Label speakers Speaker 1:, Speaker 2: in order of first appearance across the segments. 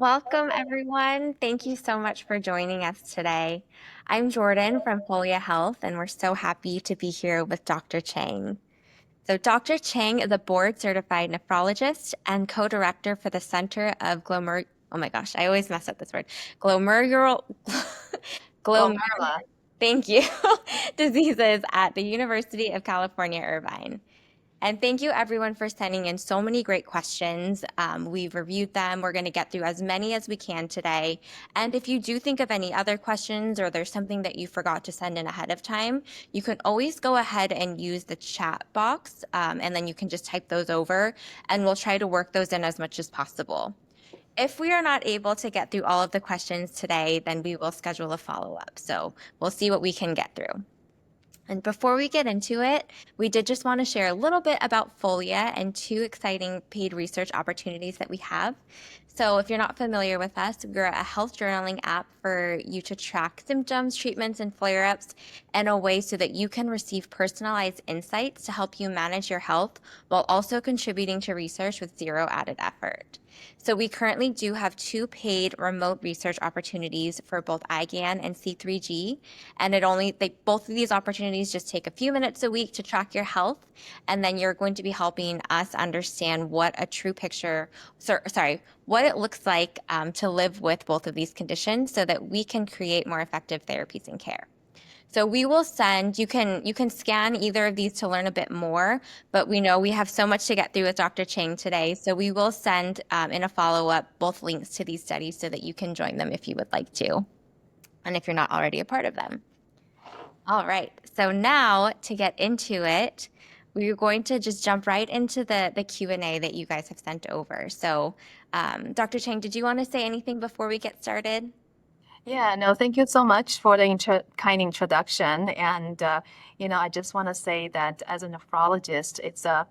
Speaker 1: Welcome, everyone. Thank you so much for joining us today. I'm Jordan from Folia Health, and we're so happy to be here with Dr. Chang. So, Dr. Chang is a board certified nephrologist and co director for the Center of Oh my gosh, I always mess up this word. Glomerular. Glomer.
Speaker 2: Glomerullar.
Speaker 1: Thank you. Diseases at the University of California, Irvine. And thank you everyone for sending in so many great questions. We've reviewed them. We're going to get through as many as we can today. And if you do think of any other questions or there's something that you forgot to send in ahead of time, you can always go ahead and use the chat box, and then you can just type those over, and we'll try to work those in as much as possible. If we are not able to get through all of the questions today, then we will schedule a follow-up. So we'll see what we can get through. And before we get into it, we did just want to share a little bit about Folia and two exciting paid research opportunities that we have. So if you're not familiar with us, we're a health journaling app for you to track symptoms, treatments, and flare-ups in a way so that you can receive personalized insights to help you manage your health while also contributing to research with zero added effort. So we currently do have two paid remote research opportunities for both IgAN and C3G, and both of these opportunities just take a few minutes a week to track your health, and then you're going to be helping us understand what a true picture, what it looks like to live with both of these conditions so that we can create more effective therapies and care. So we will send, you can scan either of these to learn a bit more, but we know we have so much to get through with Dr. Chang today. So we will send in a follow-up both links to these studies so that you can join them if you would like to, and if you're not already a part of them. All right, so now to get into it, we're going to just jump right into the Q&A that you guys have sent over. So Dr. Chang, did you want to say anything before we get started?
Speaker 2: Yeah, no, thank you so much for the kind introduction. And, I just want to say that as a nephrologist, it's a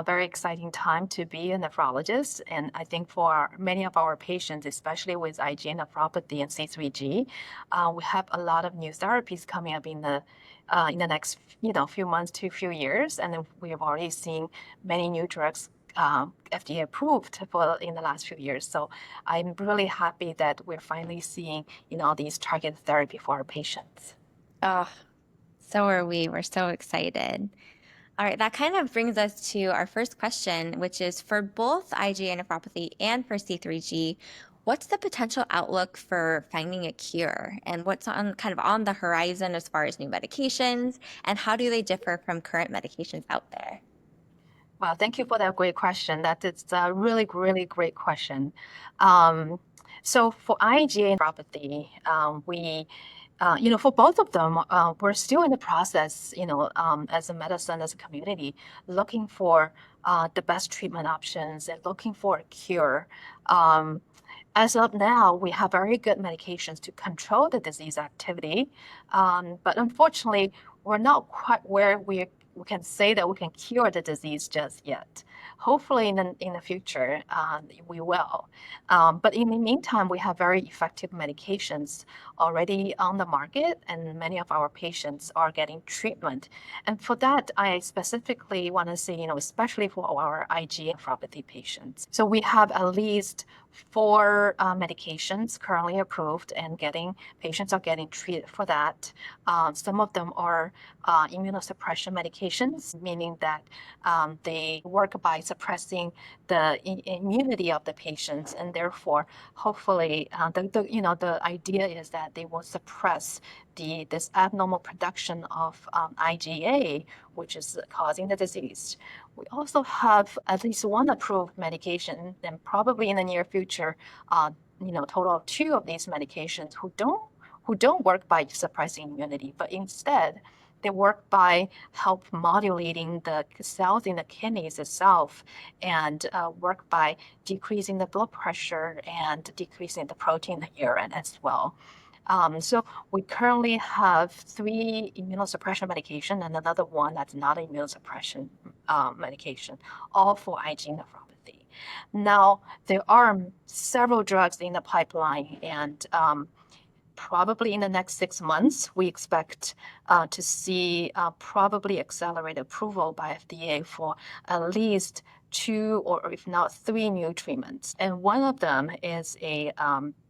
Speaker 2: very exciting time to be a nephrologist. And I think for many of our patients, especially with IgA nephropathy and C3G, we have a lot of new therapies coming up in the next, few months to few years. And then we have already seen many new drugs FDA approved in the last few years. So I'm really happy that we're finally seeing, these targeted therapy for our patients.
Speaker 1: Oh, so are we. We're so excited. All right, that kind of brings us to our first question, which is for both IgA nephropathy and for C3G, what's the potential outlook for finding a cure? And what's on the horizon as far as new medications, and how do they differ from current medications out there?
Speaker 2: Well, thank you for that great question. That is a really, really great question. Um, so for IgA nephropathy, for both of them, we're still in the process, as a medicine, as a community, looking for the best treatment options and looking for a cure. As of now, we have very good medications to control the disease activity, but unfortunately, we're not quite where we can say that we can cure the disease just yet. Hopefully, in the future, we will. But in the meantime, we have very effective medications already on the market, and many of our patients are getting treatment. And for that, I specifically want to say, especially for our IgA nephropathy patients. So we have at least four medications currently approved, and patients are getting treated for that. Some of them are immunosuppression medications, meaning that they work by suppressing the immunity of the patients, and therefore, hopefully, the idea is that they will suppress this abnormal production of IgA, which is causing the disease. We also have at least one approved medication, and probably in the near future, total of two of these medications who don't work by suppressing immunity, but instead they work by help modulating the cells in the kidneys itself, and work by decreasing the blood pressure and decreasing the protein in the urine as well. So we currently have three immunosuppression medication and another one that's not immunosuppression medication, all for IgA nephropathy. Now, there are several drugs in the pipeline, and probably in the next 6 months, we expect to see probably accelerated approval by FDA for at least 2 or if not 3 new treatments. And one of them is a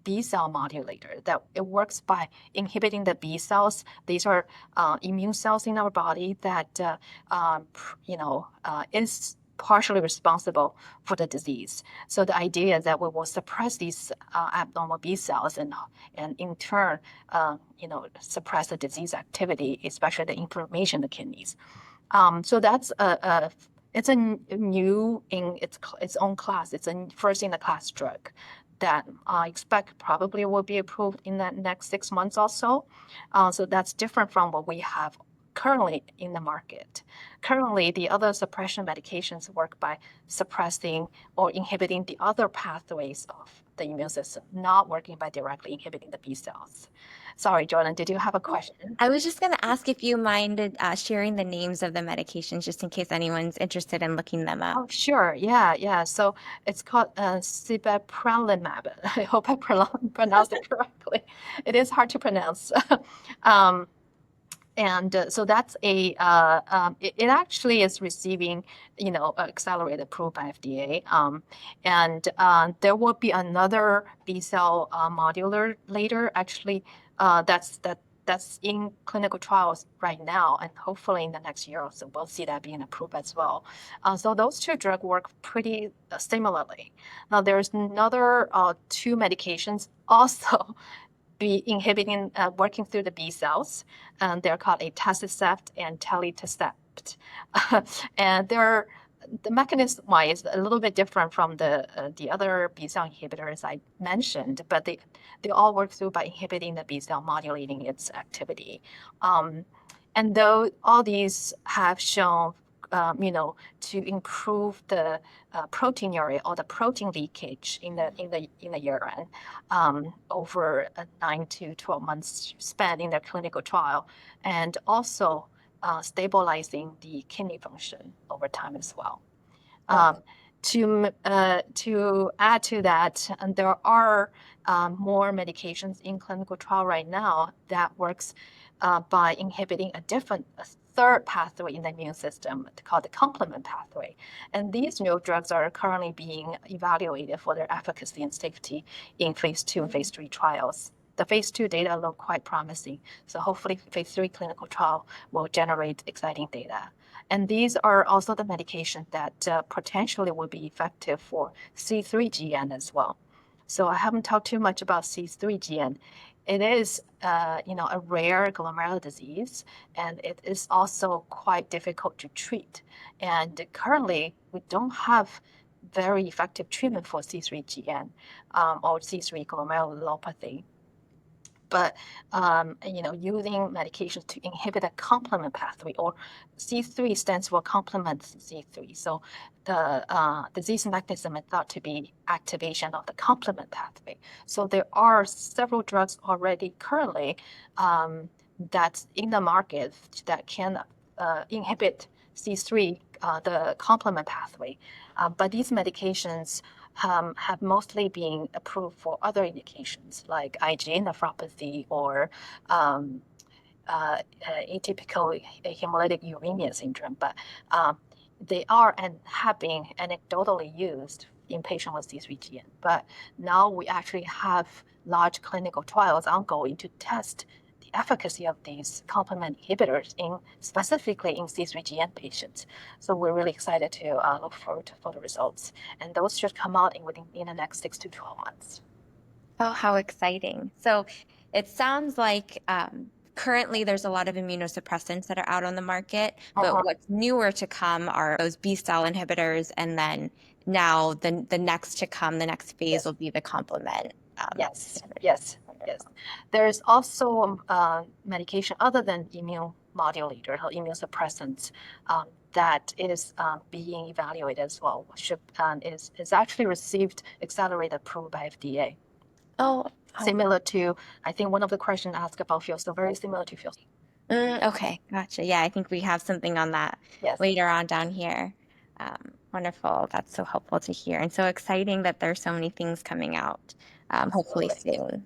Speaker 2: B cell modulator that it works by inhibiting the B cells. These are immune cells in our body that is partially responsible for the disease. So the idea is that we will suppress these abnormal B cells and in turn, suppress the disease activity, especially the inflammation of the kidneys. So that's it's a new in its own class. It's a first in the class drug that I expect probably will be approved in the next 6 months or so. So that's different from what we have currently in the market. Currently, the other suppression medications work by suppressing or inhibiting the other pathways of the immune system, not working by directly inhibiting the B cells. Sorry, Jordan, did you have a question?
Speaker 1: I was just going to ask if you minded sharing the names of the medications just in case anyone's interested in looking them up.
Speaker 2: Oh, sure. Yeah. So it's called sibeprenlimab. I hope I pronounced it correctly. It is hard to pronounce. So that's it actually is receiving, accelerated approved by FDA. There will be another B cell modular later, actually, that's in clinical trials right now, and hopefully in the next year or so, we'll see that being approved as well. So those two drugs work pretty similarly. Now, there's another 2 medications also be inhibiting, working through the B cells. They're called itacicept and telitacept. And the mechanism-wise a little bit different from the other B cell inhibitors I mentioned, but they all work through by inhibiting the B cell, modulating its activity. And though all these have shown, to improve the proteinuria or the protein leakage in the urine over a 9 to 12 months span in their clinical trial, and also stabilizing the kidney function over time as well. To add to that, and there are more medications in clinical trial right now that works by inhibiting a third pathway in the immune system called the complement pathway. And these new drugs are currently being evaluated for their efficacy and safety in phase 2 and phase 3 trials. The phase 2 data look quite promising, so hopefully phase 3 clinical trial will generate exciting data. And these are also the medications that potentially will be effective for C3GN as well. So I haven't talked too much about C3GN. It is, a rare glomerular disease, and it is also quite difficult to treat. And currently, we don't have very effective treatment for C3GN or C3 glomerulopathy. But using medications to inhibit the complement pathway, or C3 stands for complement C3. So the disease mechanism is thought to be activation of the complement pathway. So there are several drugs already currently that's in the market that can inhibit C3, the complement pathway. But these medications have mostly been approved for other indications like IgA nephropathy or atypical hemolytic uremia syndrome, but they are and have been anecdotally used in patients with C3G. But now we actually have large clinical trials ongoing to test the efficacy of these complement inhibitors specifically in C3GN patients. So we're really excited to look forward for the results. And those should come out in the next 6 to 12 months.
Speaker 1: Oh, how exciting. So it sounds like currently there's a lot of immunosuppressants that are out on the market, but what's newer to come are those B cell inhibitors, and then now the next to come, the next phase will be the complement.
Speaker 2: Yes. There's also medication other than immune modulator or immunosuppressants that is being evaluated as well. Is actually received accelerated approval by FDA. Similar to, I think one of the questions asked about FILSPARI, very similar to FILSPARI.
Speaker 1: Okay, gotcha. Yeah, I think we have something on that later on down here. Wonderful. That's so helpful to hear, and so exciting that there's so many things coming out, hopefully soon.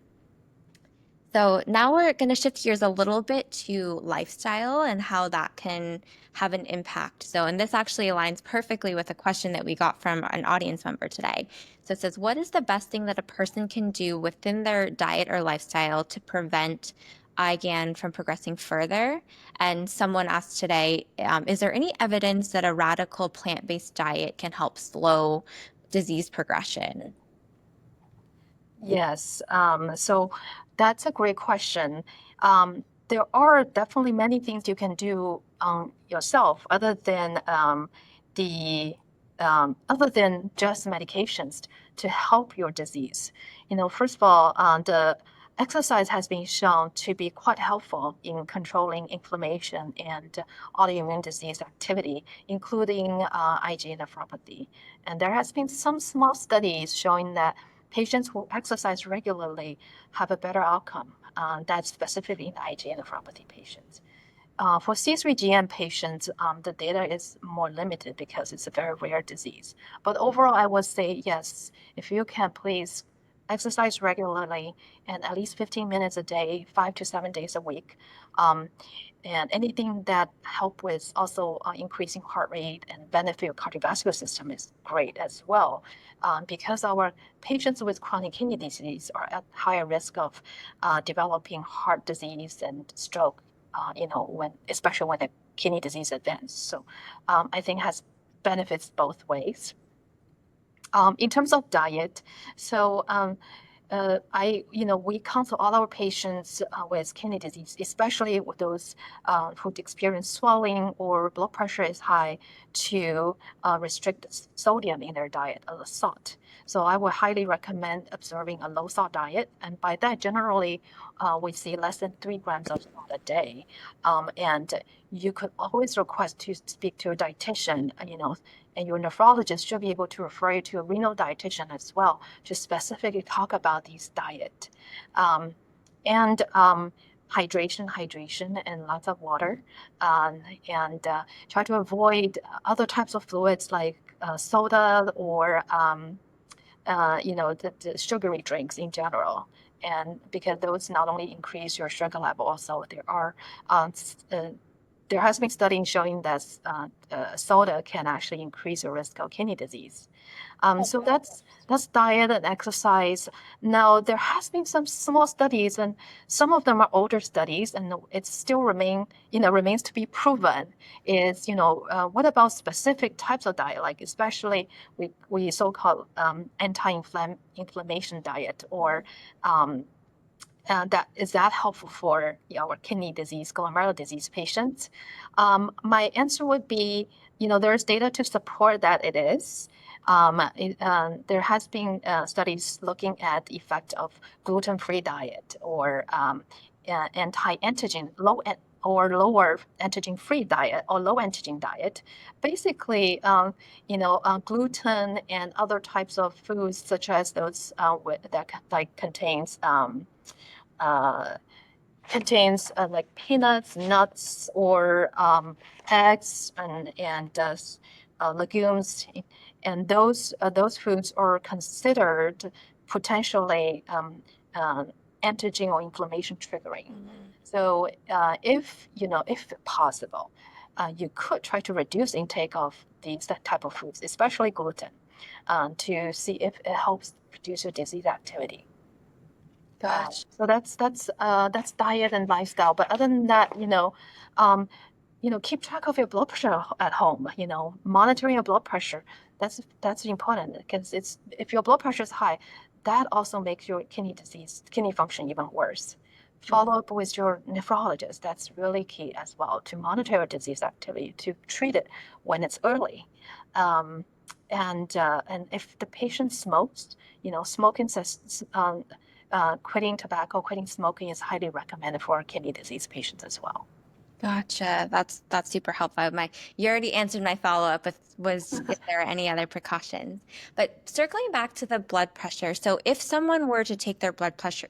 Speaker 1: So now we're going to shift gears a little bit to lifestyle and how that can have an impact. So, and this actually aligns perfectly with a question that we got from an audience member today. So it says, what is the best thing that a person can do within their diet or lifestyle to prevent IgAN from progressing further? And someone asked today, is there any evidence that a radical plant-based diet can help slow disease progression?
Speaker 2: Yes, so that's a great question. There are definitely many things you can do yourself the other than just medications to help your disease. First of all, the exercise has been shown to be quite helpful in controlling inflammation and autoimmune disease activity, including IgA nephropathy. And there has been some small studies showing that patients who exercise regularly have a better outcome. That's specifically in IgA nephropathy patients. For C3G patients, the data is more limited because it's a very rare disease. But overall, I would say yes, if you can please exercise regularly and at least 15 minutes a day, 5 to 7 days a week. And anything that help with also increasing heart rate and benefit your cardiovascular system is great as well. Because our patients with chronic kidney disease are at higher risk of developing heart disease and stroke, especially when the kidney disease advances. So I think has benefits both ways. In terms of diet, so we counsel all our patients with kidney disease, especially with those who experience swelling or blood pressure is high, to restrict sodium in their diet, salt. So I would highly recommend observing a low salt diet, and by that, generally, we see less than 3 grams of salt a day. And you could always request to speak to a dietitian, and your nephrologist should be able to refer you to a renal dietitian as well to specifically talk about these diet. And hydration, and lots of water, and try to avoid other types of fluids like soda or the sugary drinks in general. And because those not only increase your sugar level, also there has been studies showing that soda can actually increase your risk of kidney disease. So that's diet and exercise. Now there has been some small studies, and some of them are older studies, and it still remains to be proven. Is what about specific types of diet, like especially we so-called anti-inflammation diet, or that helpful for our kidney disease, glomerular disease patients? My answer would be, there's data to support that it is. There has been studies looking at the effect of gluten-free diet or anti-antigen, or lower antigen-free diet or low antigen diet. Basically, gluten and other types of foods, such as those that contains like peanuts, nuts, or eggs and legumes, and those foods are considered potentially antigen or inflammation triggering. So if possible, you could try to reduce intake of that type of foods, especially gluten, to see if it helps reduce your disease activity.
Speaker 1: Gosh.
Speaker 2: So that's diet and lifestyle. But other than that, keep track of your blood pressure at home. Monitoring your blood pressure, that's important, because if your blood pressure is high, that also makes your kidney function even worse. Follow up with your nephrologist. That's really key as well, to monitor your disease activity, to treat it when it's early. And if the patient smokes, smoking quitting tobacco, quitting smoking is highly recommended for kidney disease patients as well.
Speaker 1: Gotcha. That's super helpful. You already answered my follow-up was if there are any other precautions. But circling back to the blood pressure, so if someone were to take their blood pressure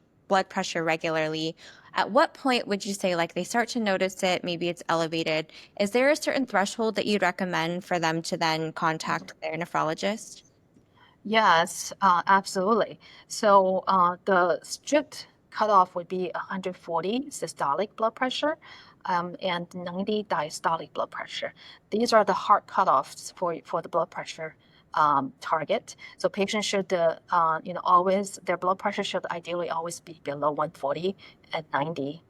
Speaker 1: regularly, at what point would you say, like, they start to notice it, maybe it's elevated? Is there a certain threshold that you'd recommend for them to then contact their nephrologist?
Speaker 2: Yes, absolutely. So the strict cutoff would be 140 systolic blood pressure and 90 diastolic blood pressure. These are the hard cutoffs for the blood pressure target. So patients should, always, their blood pressure should ideally always be below 140 and 90.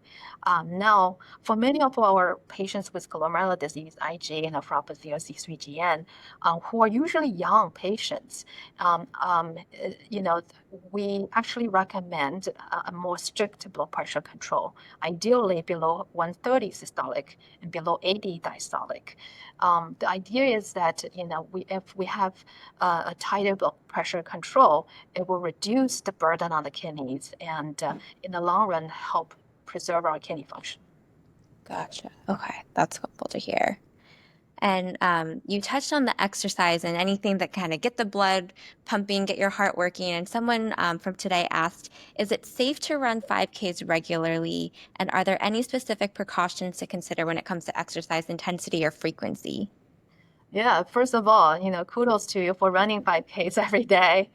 Speaker 2: Now, for many of our patients with glomerular disease, IgA nephropathy or C3GN, who are usually young patients, we actually recommend a more strict blood pressure control, ideally below 130 systolic and below 80 diastolic. The idea is that if we have a tighter blood pressure control, it will reduce the burden on the kidneys and in the long run help preserve our kidney function.
Speaker 1: Gotcha. Okay, that's helpful to hear. And you touched on the exercise and anything that kind of get the blood pumping, get your heart working. And someone from today asked, is it safe to run 5Ks regularly? And are there any specific precautions to consider when it comes to exercise intensity or frequency?
Speaker 2: Yeah, first of all, kudos to you for running 5Ks every day.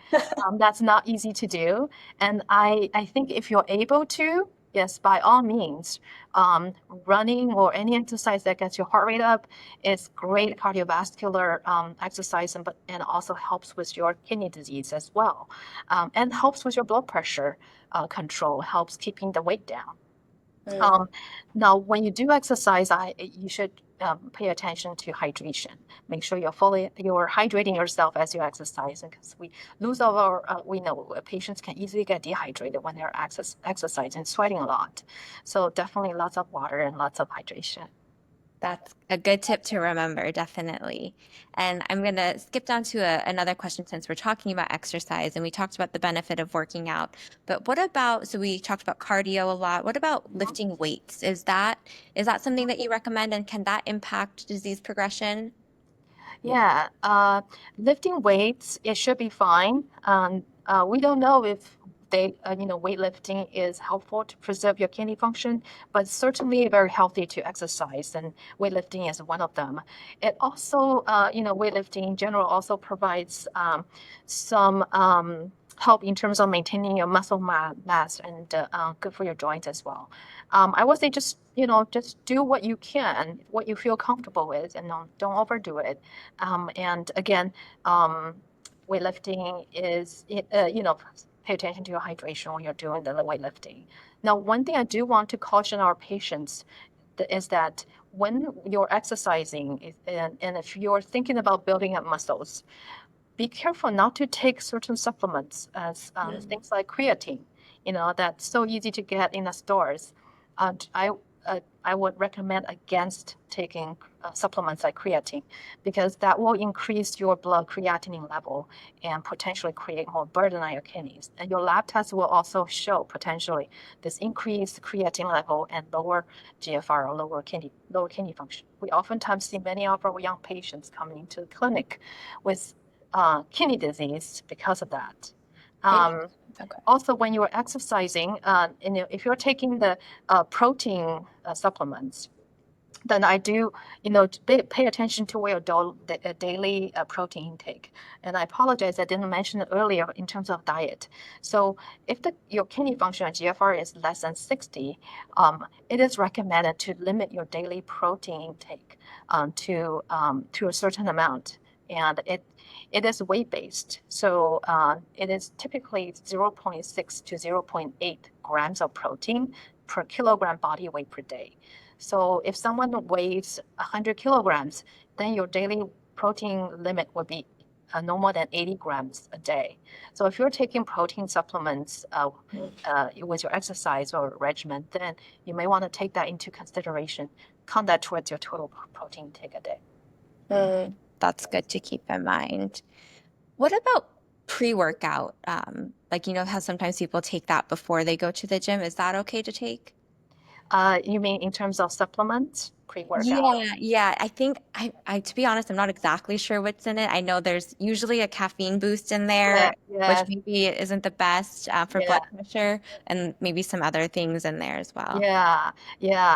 Speaker 2: That's not easy to do. And I think if you're able to, yes, by all means, running or any exercise that gets your heart rate up is great cardiovascular exercise and also helps with your kidney disease as well. And helps with your blood pressure control, helps keeping the weight down. Now, when you do exercise, you should pay attention to hydration. Make sure you're hydrating yourself as you exercise, because we know patients can easily get dehydrated when they're exercising, sweating a lot. So definitely lots of water and lots of hydration.
Speaker 1: That's a good tip to remember, definitely. And I'm going to skip down to another question since we're talking about exercise and we talked about the benefit of working out. But what about, so we talked about cardio a lot. What about lifting weights? Is that something that you recommend and can that impact disease progression?
Speaker 2: Yeah, lifting weights, it should be fine. We don't know if weightlifting is helpful to preserve your kidney function, but certainly very healthy to exercise, and weightlifting is one of them. It also, weightlifting in general also provides some help in terms of maintaining your muscle mass and good for your joints as well. I would say just do what you can, what you feel comfortable with, and don't overdo it. And again, weightlifting is, pay attention to your hydration when you're doing the weightlifting. Now, one thing I do want to caution our patients is that when you're exercising and if you're thinking about building up muscles, be careful not to take certain supplements as things like creatine, that's so easy to get in the stores. I would recommend against taking supplements like creatine because that will increase your blood creatinine level and potentially create more burden on your kidneys. And your lab tests will also show potentially this increased creatine level and lower GFR or lower kidney function. We oftentimes see many of our young patients coming into the clinic with kidney disease because of that.
Speaker 1: Okay.
Speaker 2: Also, when you're exercising, if you're taking the protein supplements, then I do, pay attention to your daily protein intake. And I apologize, I didn't mention it earlier in terms of diet. So if your kidney function, GFR, is less than 60, it is recommended to limit your daily protein intake to a certain amount. And it is weight-based. So it is typically 0.6 to 0.8 grams of protein per kilogram body weight per day. So if someone weighs 100 kilograms, then your daily protein limit would be no more than 80 grams a day. So if you're taking protein supplements with your exercise or regimen, then you may want to take that into consideration. Count that towards your total protein intake a day.
Speaker 1: That's good to keep in mind. What about pre-workout? How sometimes people take that before they go to the gym. Is that okay to take?
Speaker 2: You mean in terms of supplements, pre-workout?
Speaker 1: Yeah. I think to be honest, I'm not exactly sure what's in it. I know there's usually a caffeine boost in there, which
Speaker 2: Yes,
Speaker 1: maybe isn't the best for
Speaker 2: yeah,
Speaker 1: blood pressure, and maybe some other things in there as well.
Speaker 2: yeah.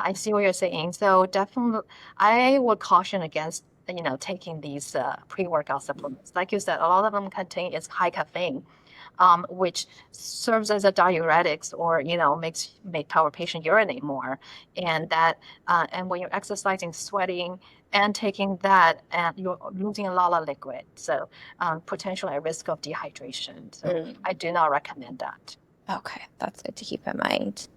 Speaker 2: I see what you're saying. So definitely, I would caution against, taking these pre-workout supplements. Like you said, a lot of them contain is high caffeine. which serves as a diuretics or, make our patient urinate more. And when you're exercising, sweating, and taking that, and you're losing a lot of liquid. So potentially at risk of dehydration. So I do not recommend that.
Speaker 1: Okay, that's good to keep in mind.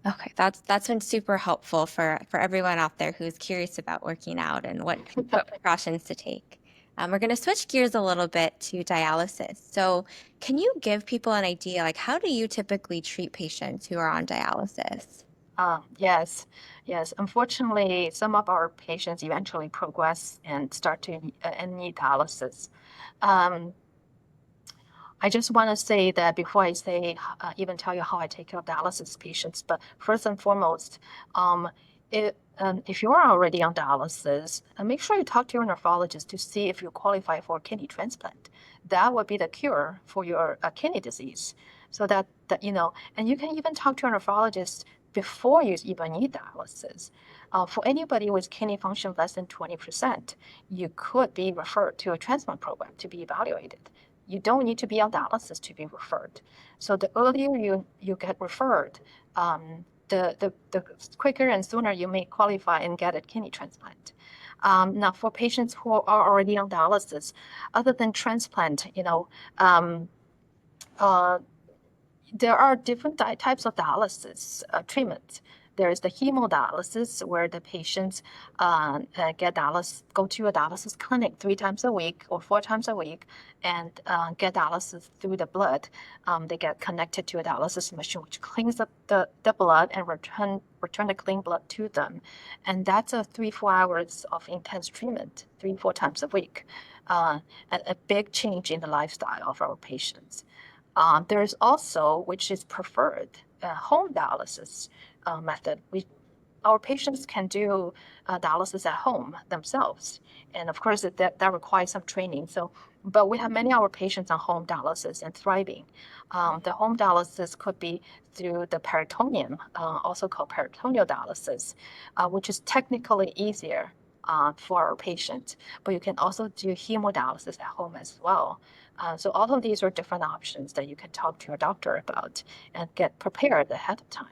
Speaker 1: Okay, that's been super helpful for everyone out there who's curious about working out and what precautions to take. We're going to switch gears a little bit to dialysis. So, can you give people an idea, like how do you typically treat patients who are on dialysis?
Speaker 2: Yes, yes. Unfortunately, some of our patients eventually progress and start to and need dialysis. Um, I just want to say that before I say, even tell you how I take care of dialysis patients, but first and foremost, um, if you are already on dialysis, make sure you talk to your nephrologist to see if you qualify for kidney transplant. That would be the cure for your kidney disease. So and you can even talk to your nephrologist before you even need dialysis. For anybody with kidney function less than 20%, you could be referred to a transplant program to be evaluated. You don't need to be on dialysis to be referred. So the earlier you get referred, the quicker and sooner you may qualify and get a kidney transplant. Now, for patients who are already on dialysis, other than transplant, there are different types of dialysis treatment. There is the hemodialysis, where the patients go to a dialysis clinic 3 times a week or 4 times a week, and get dialysis through the blood. They get connected to a dialysis machine, which cleans up the blood and return the clean blood to them. And that's a 3-4 hours of intense treatment, 3-4 times a week. A big change in the lifestyle of our patients. There's also, which is preferred, home dialysis method. Our patients can do dialysis at home themselves, and of course that requires some training. But we have many of our patients on home dialysis and thriving. The home dialysis could be through the peritoneum, also called peritoneal dialysis, which is technically easier for our patients. But you can also do hemodialysis at home as well. So all of these are different options that you can talk to your doctor about and get prepared ahead of time.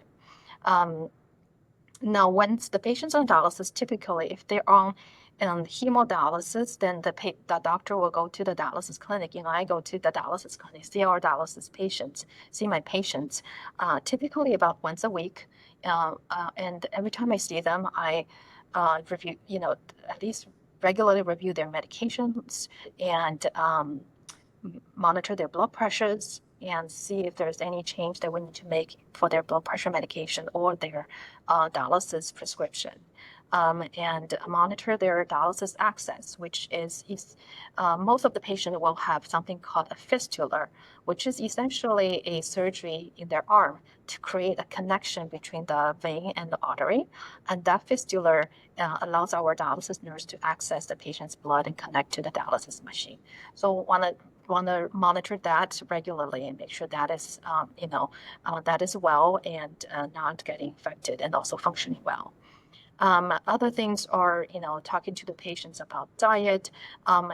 Speaker 2: Now, once the patient's on dialysis, typically if they're on hemodialysis, then the doctor will go to the dialysis clinic. I go to the dialysis clinic, see my patients, typically about once a week. And every time I see them, I review, at least regularly review their medications and monitor their blood pressures and see if there's any change that we need to make for their blood pressure medication or their dialysis prescription. And monitor their dialysis access, which is most of the patients will have something called a fistula, which is essentially a surgery in their arm to create a connection between the vein and the artery. And that fistula allows our dialysis nurse to access the patient's blood and connect to the dialysis machine. So want to monitor that regularly and make sure that is that is well and not getting infected and also functioning well. Other things are, talking to the patients about diet.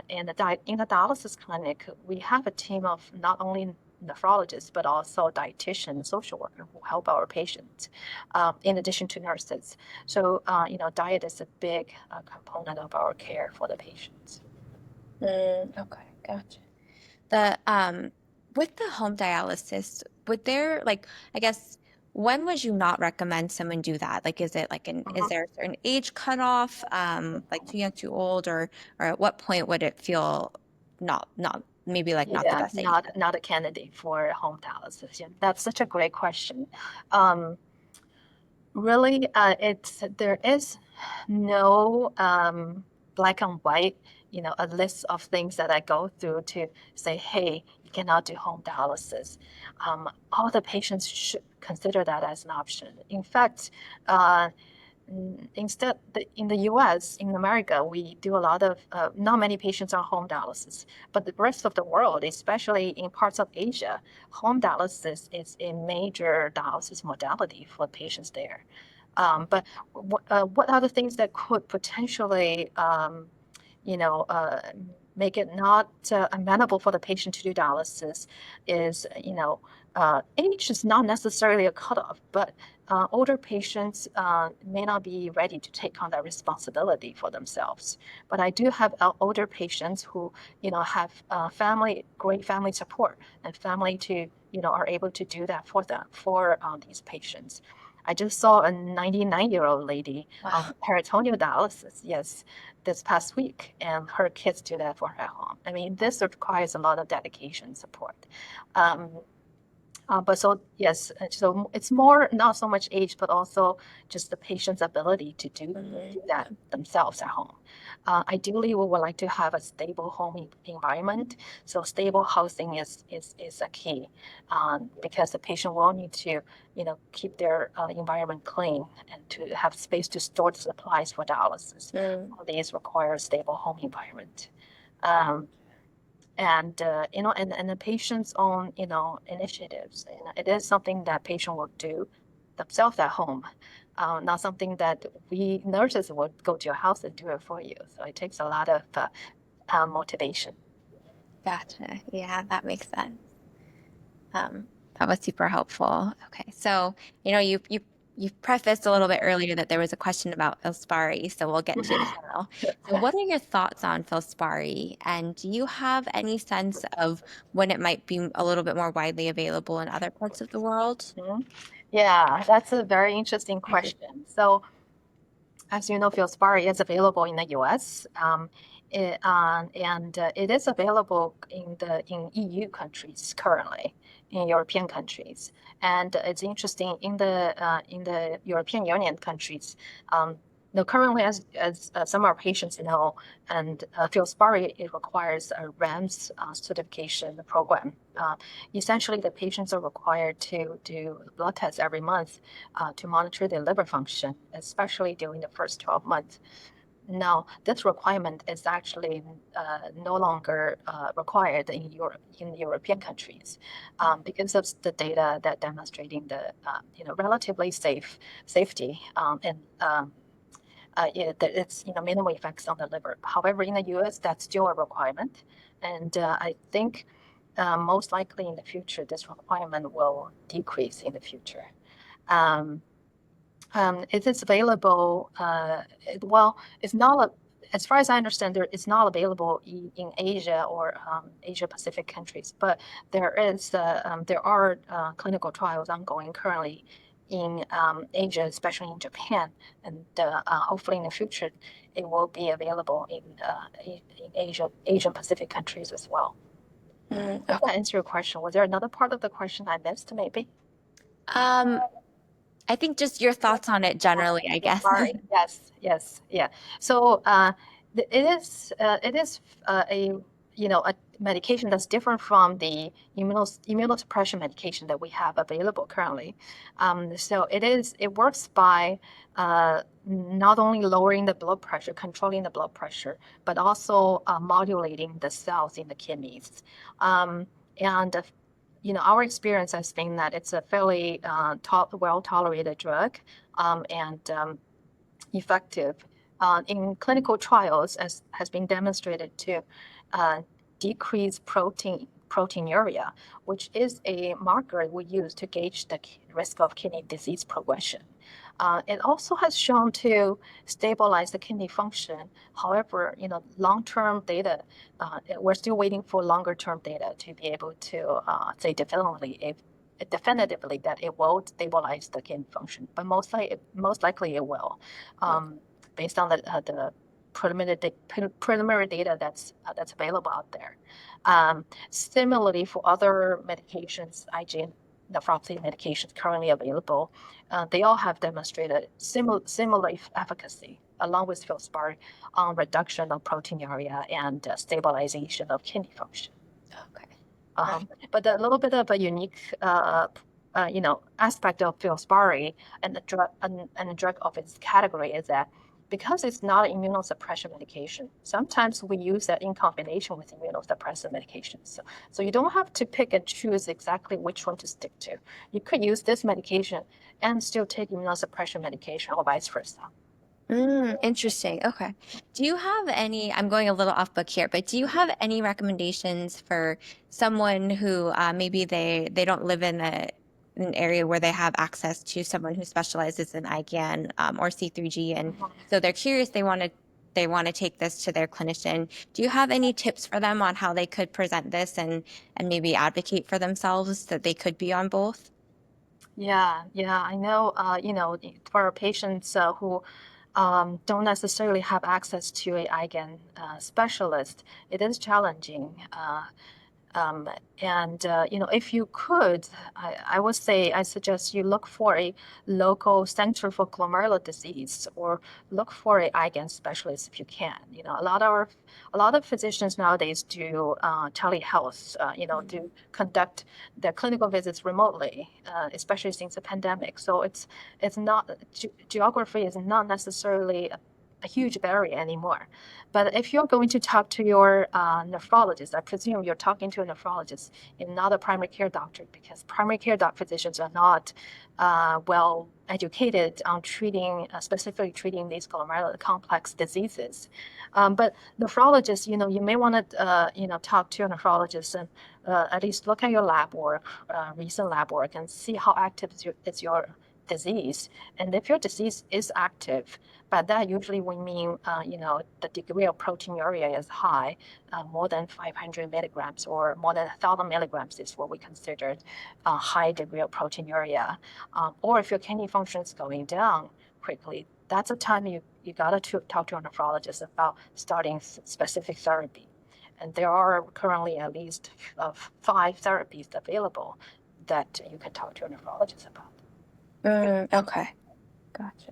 Speaker 2: In the dialysis clinic, we have a team of not only nephrologists, but also dietitians, social workers who help our patients, in addition to nurses. So, diet is a big component of our care for the patients.
Speaker 1: Okay, gotcha. The with the home dialysis, would there I guess when would you not recommend someone do that? Like is it is there a certain age cutoff, like too young, too old, or at what point would it feel not maybe not the best idea?
Speaker 2: Not a candidate for home dialysis. Yeah, that's such a great question. Really, there is no black and white, a list of things that I go through to say, hey, you cannot do home dialysis. All the patients should consider that as an option. In fact, instead, in the US, in America, we do a lot of, not many patients are home dialysis, but the rest of the world, especially in parts of Asia, home dialysis is a major dialysis modality for patients there. But what are the things that could potentially, make it not amenable for the patient to do dialysis is, age is not necessarily a cutoff, but older patients may not be ready to take on that responsibility for themselves. But I do have older patients who, have great family support and family to, are able to do that for them, for these patients. I just saw a 99-year-old lady on peritoneal dialysis, yes, this past week, and her kids do that for her at home. I mean, this requires a lot of dedication support. But so yes, so it's more not so much age, but also just the patient's ability to do that themselves at home. Ideally, we would like to have a stable home environment. So stable housing is a key, because the patient will need to, keep their environment clean and to have space to store the supplies for dialysis. All these require a stable home environment. And the patient's own initiatives. It is something that patient will do themselves at home, not something that we nurses would go to your house and do it for you. So it takes a lot of motivation.
Speaker 1: Gotcha. Yeah, that makes sense. That was super helpful. Okay, so you prefaced a little bit earlier that there was a question about FILSPARI, so we'll get to it now. So what are your thoughts on FILSPARI, and do you have any sense of when it might be a little bit more widely available in other parts of the world?
Speaker 2: Yeah, that's a very interesting question. So, as you know, FILSPARI is available in the U.S. It is available in EU countries currently, in European countries, and it's interesting in the European Union countries. Currently, as some of our patients know, and FILSPARI, it requires a RAMS certification program. Essentially, the patients are required to do blood tests every month to monitor their liver function, especially during the first 12 months. Now, this requirement is actually no longer required in European countries because of the data that demonstrating the relatively safety and it's minimal effects on the liver. However, in the U.S., that's still a requirement, and I think most likely in the future this requirement will decrease in the future. It is available. It's not. As far as I understand, it's not available in Asia or Asia Pacific countries, but there are clinical trials ongoing currently in Asia, especially in Japan, and hopefully in the future it will be available in Asian Pacific countries as well. Does that answer your question? Was there another part of the question I missed, maybe?
Speaker 1: I think just your thoughts on it generally, I guess.
Speaker 2: Sorry. Yes, yeah. So it is a medication that's different from the immunosuppression medication that we have available currently. So it works by not only lowering the blood pressure, controlling the blood pressure, but also modulating the cells in the kidneys. Our experience has been that it's a fairly well-tolerated drug and effective in clinical trials, as has been demonstrated to decrease proteinuria, which is a marker we use to gauge the risk of kidney disease progression. It also has shown to stabilize the kidney function. However, long-term data, we're still waiting for longer-term data to be able to say definitively that it will stabilize the kidney function. But most likely it will, based on the preliminary data that's available out there. Similarly, for other medications, IgAN nephropathy medications currently available, they all have demonstrated similar efficacy along with FILSPARI on reduction of proteinuria and stabilization of kidney function.
Speaker 1: Okay.
Speaker 2: But a little bit of a unique aspect of FILSPARI and the drug of its category is that because it's not an immunosuppression medication, sometimes we use that in combination with immunosuppressive medications. So you don't have to pick and choose exactly which one to stick to. You could use this medication and still take immunosuppression medication or vice versa.
Speaker 1: Interesting. Okay. Do you have any, I'm going a little off book here, but do you have any recommendations for someone who maybe they don't live in an area where they have access to someone who specializes in IgAN or C3G, and so they're curious, they want to take this to their clinician. Do you have any tips for them on how they could present this and maybe advocate for themselves that they could be on both?
Speaker 2: Yeah, I know, for patients who don't necessarily have access to a IgAN specialist, it is challenging. Um, and if you could, I would say I suggest you look for a local center for glomerular disease, or look for a IgAN specialist if you can. A lot of physicians nowadays do telehealth. Do conduct their clinical visits remotely, especially since the pandemic. So it's not geography is not necessarily a huge barrier anymore. But if you're going to talk to your nephrologist, I presume you're talking to a nephrologist and not a primary care doctor, because primary care physicians are not well educated on specifically treating these glomerular complex diseases. But nephrologists, you may want to, talk to a nephrologist and at least look at your lab work, recent lab work, and see how active is your disease. And if your disease is active, by that usually we mean, the degree of proteinuria is high, more than 500 milligrams or more than 1,000 milligrams is what we consider a high degree of proteinuria. Or if your kidney function is going down quickly, that's a time you gotta talk to a nephrologist about starting specific therapy. And there are currently at least 5 therapies available that you can talk to a nephrologist about.
Speaker 1: Okay. Gotcha.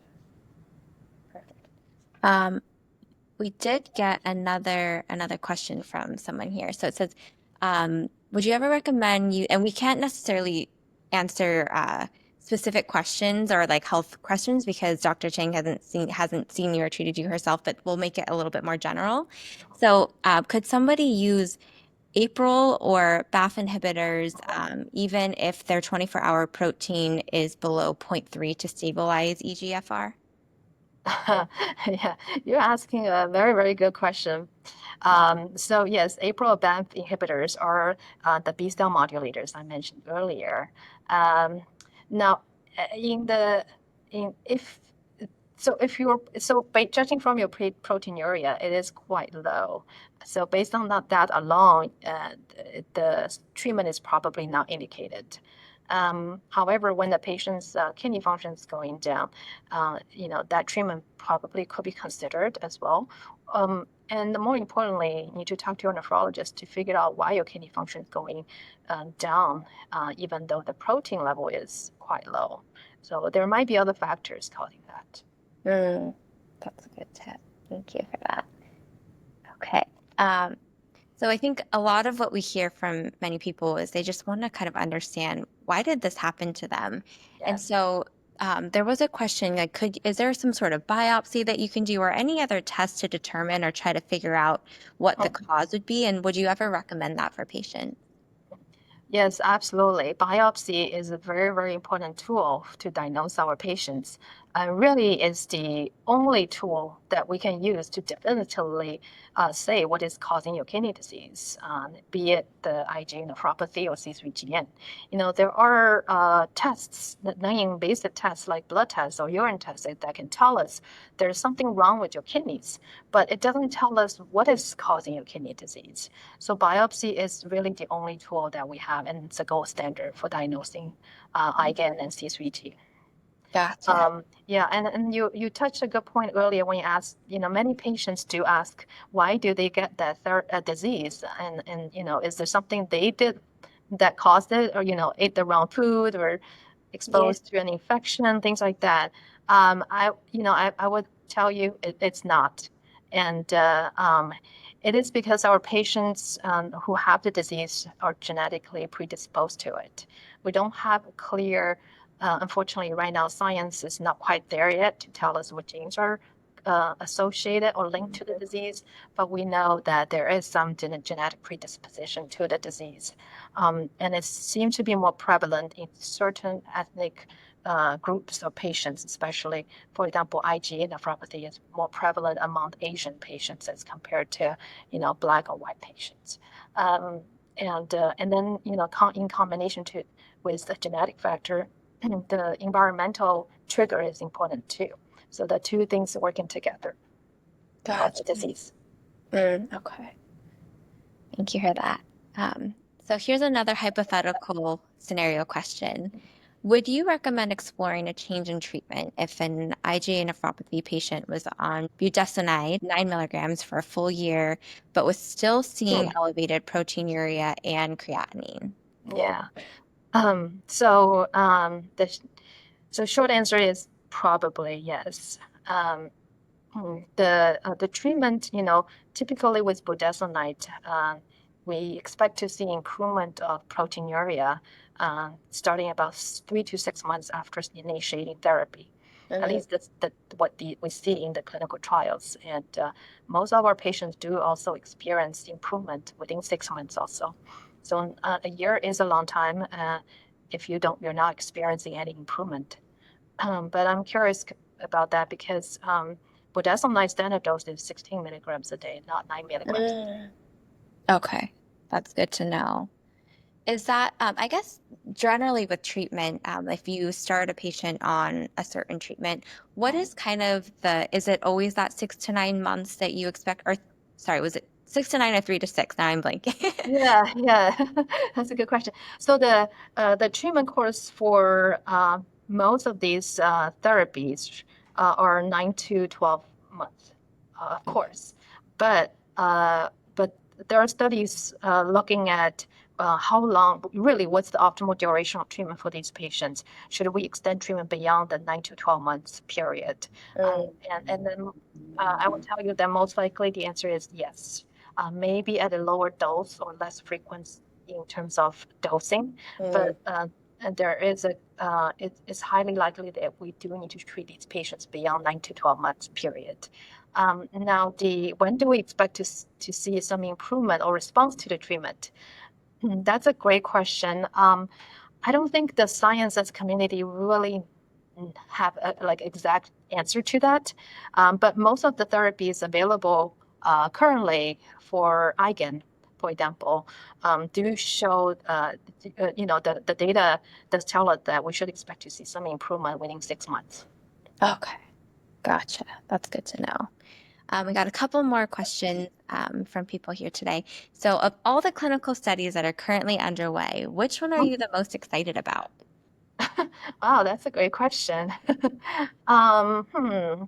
Speaker 1: Perfect. Um, we did get another question from someone here. So it says, would you ever recommend you, and we can't necessarily answer specific questions or like health questions because Dr. Chang hasn't seen you or treated you herself, but we'll make it a little bit more general. So, could somebody use APRIL or BAFF inhibitors, even if their 24-hour protein is below zero point 0.3 to stabilize eGFR?
Speaker 2: Yeah, you're asking a very, very good question. So yes, APRIL BAFF inhibitors are the B cell modulators I mentioned earlier. Um, Now, in the in if if you're judging from your proteinuria, it is quite low. So based on that alone, the treatment is probably not indicated. However, when the patient's kidney function is going down, that treatment probably could be considered as well. And more importantly, you need to talk to your nephrologist to figure out why your kidney function is going down, even though the protein level is quite low. So there might be other factors causing that.
Speaker 1: That's a good tip. Thank you for that. Okay. So I think a lot of what we hear from many people is they just want to kind of understand why did this happen to them? And
Speaker 2: Yes.
Speaker 1: so there was a question like, is there some sort of biopsy that you can do or any other test to determine or try to figure out what the cause would be? And would you ever recommend that for patients?
Speaker 2: Yes, absolutely. Biopsy is a very, very important tool to diagnose our patients. And really is the only tool that we can use to definitively say what is causing your kidney disease, be it the IgA nephropathy or C3G. There are tests, non-invasive tests like blood tests or urine tests that can tell us there's something wrong with your kidneys, but it doesn't tell us what is causing your kidney disease. So biopsy is really the only tool that we have, and it's a gold standard for diagnosing IgAN and C3G.
Speaker 1: Gotcha.
Speaker 2: Yeah, and you touched a good point earlier when you asked, many patients do ask, why do they get that disease? And is there something they did that caused it, or, ate the wrong food or
Speaker 1: Yeah.
Speaker 2: exposed to an infection, things like that? I would tell you it's not. And it is because our patients who have the disease are genetically predisposed to it. We don't have a clear, unfortunately, right now, science is not quite there yet to tell us what genes are associated or linked to the disease, but we know that there is some genetic predisposition to the disease. And it seems to be more prevalent in certain ethnic groups of patients, especially, for example, IgA nephropathy is more prevalent among Asian patients as compared to, Black or white patients. And then, in combination with the genetic factor, the environmental trigger is important too. So the two things working together cause the disease.
Speaker 1: Okay. Thank you for that. So here's another hypothetical scenario question. Would you recommend exploring a change in treatment if an IgA nephropathy patient was on budesonide, 9 milligrams for a full year, but was still seeing elevated proteinuria and creatinine?
Speaker 2: Yeah. So short answer is probably yes. The treatment, typically with budesonide, we expect to see improvement of proteinuria starting about 3 to 6 months after initiating therapy. At least that's what we see in the clinical trials. And most of our patients do also experience improvement within 6 months also. So a year is a long time if you're not experiencing any improvement. But I'm curious about that because budesonide standard dose is 16 milligrams a day, not 9 milligrams.
Speaker 1: Okay, that's good to know. Is that, I guess, generally with treatment, if you start a patient on a certain treatment, what is kind of is it always that 6 to 9 months that you expect, or sorry, was it 6 to 9 or 3 to 6? Now I'm blanking.
Speaker 2: Yeah, that's a good question. So the treatment course for most of these therapies are 9 to 12 months, of course. But there are studies looking at how long, really, what's the optimal duration of treatment for these patients? Should we extend treatment beyond the 9 to 12 months period? And then I will tell you that most likely the answer is yes. Maybe at a lower dose or less frequency in terms of dosing, but and there is it's highly likely that we do need to treat these patients beyond 9 to 12 months period. Now, when do we expect to see some improvement or response to the treatment? That's a great question. I don't think the science as community really have a exact answer to that. But most of the therapies available currently for IgAN, for example, do show, the data does tell us that we should expect to see some improvement within 6 months.
Speaker 1: Okay, gotcha. That's good to know. We got a couple more questions from people here today. So, of all the clinical studies that are currently underway, which one are you the most excited about?
Speaker 2: Wow, that's a great question. Um, hmm.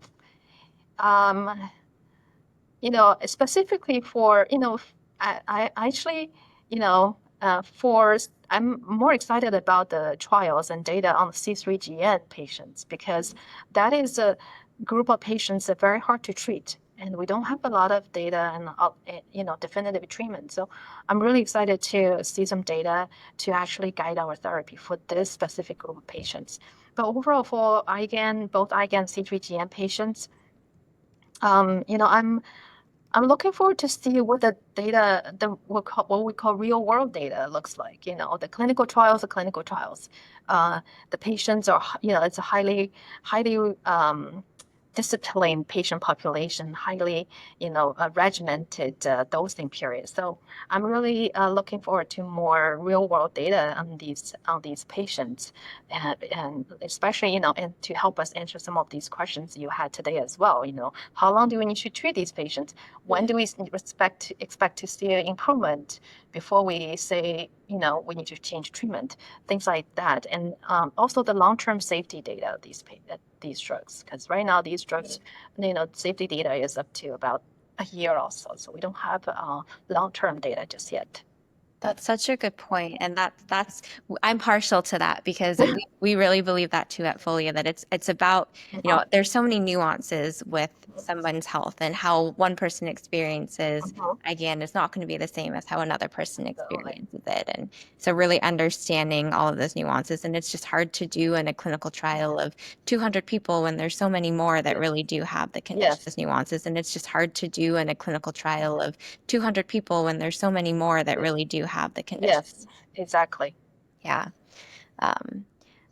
Speaker 2: Specifically for, I actually, I'm more excited about the trials and data on C3G patients because that is a group of patients that are very hard to treat. And we don't have a lot of data and, definitive treatment. So I'm really excited to see some data to actually guide our therapy for this specific group of patients. But overall, for both IgAN and C3G patients, I'm looking forward to see what the data, what we call real world data looks like. The clinical trials are clinical trials. The patients are, it's a highly disciplined patient population, highly, regimented dosing period. So I'm really looking forward to more real world data on these patients, and especially, and to help us answer some of these questions you had today as well. How long do we need to treat these patients? When do we expect to see an improvement before we say, we need to change treatment? Things like that, and also the long-term safety data of these drugs, because right now these drugs, safety data is up to about a year or so, so we don't have long-term data just yet.
Speaker 1: That's such a good point, and that's I'm partial to that because we We really believe that too at Folia, that it's about, there's so many nuances with someone's health, and how one person experiences
Speaker 2: Mhm.
Speaker 1: IgAN is not going to be the same as how another person
Speaker 2: Absolutely.
Speaker 1: experiences it. And so really understanding all of those nuances. And it's just hard to do in a clinical trial of 200 people when there's so many more that
Speaker 2: Yes.
Speaker 1: really do have the condition,
Speaker 2: Yes.
Speaker 1: nuances. And it's just hard to do in a clinical trial of 200 people when there's so many more that
Speaker 2: Yes.
Speaker 1: really do have the condition.
Speaker 2: Yes. Exactly.
Speaker 1: Yeah. Um,